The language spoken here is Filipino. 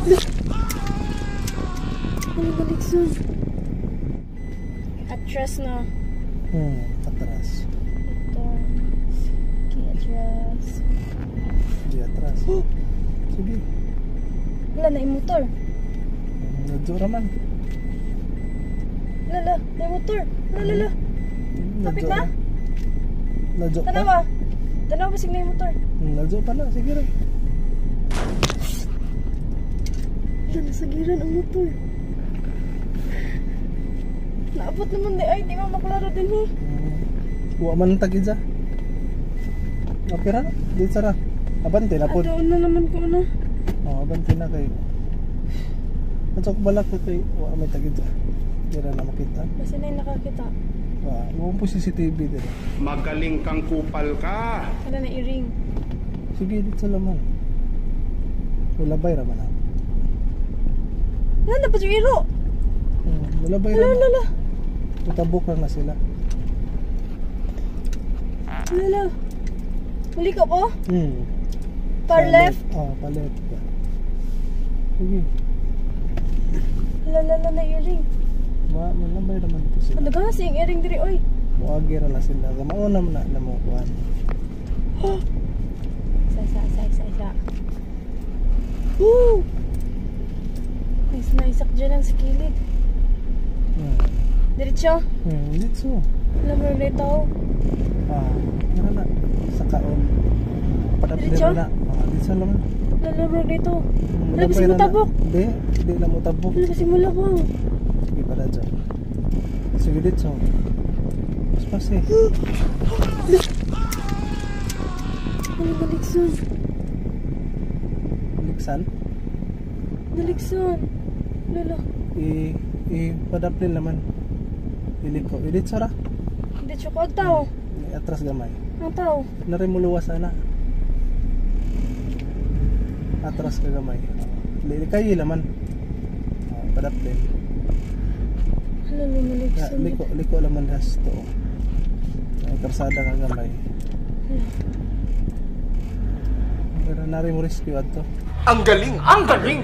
Ano balik sun? Atras na. Atras. Ito. Atras. Di atras. Sige. Wala na yung motor. Nadyo raman. Lala, na yung motor. Lala. Kapit na? Nadyo pa. Tanawa. Tanawa basig na yung motor. Nadyo pa na. Sige rin. Wala, nasagiran ang motor. Naabot naman di ay, di mo maklaro din eh. Huwag man ang tagid sa. Okay ra, di sara. Abante na po. Adoon na naman ko na. Abante na kayo. At ako balak ko kay huwag may tagid sa. Di ra na makita. Basta na yung nakakita. Huwag po CCTV dito. Magaling kang kupal ka. Wala na i-ring. Sige, dito sa laman. Ulabay raman ako. Wala na pa yung iro. Ulabay Wala, raman. wala. Utabok lang na sila. Wala. Huli ka po? Par Sa left? Par left. Sige. Wala na i-ring. Ulabay raman ito sila. Ano ba? Siyang i-ring diri, oy. Muagira na sila. Mauna mo na mo kuhan. Isa. Woo! Nice na isak dyan ang skilid. Diretso? Dito. Alam mo na ito. Ano na? Sa kaon. Diretso? Dito naman. Alam mo na ito. Alam kasi mo tabok. Hindi na mo tabok. Alam kasi mo labang. Sige pala dyan. Sige dito. Pas eh. Ano balikson? Liksan? Balikson. Lala. Padaplin naman. Iliko. Ilit sara. Hindi siya ko ang tao. Atras gamay. Ang tao. Nari mo luwas ana. Atras ka gamay. Kayo naman. Padaplin. Ano na balikson? Liko naman has to. Ay karsada ka gamay. Pero nari mo rescue ato. Ang galing! Ang galing!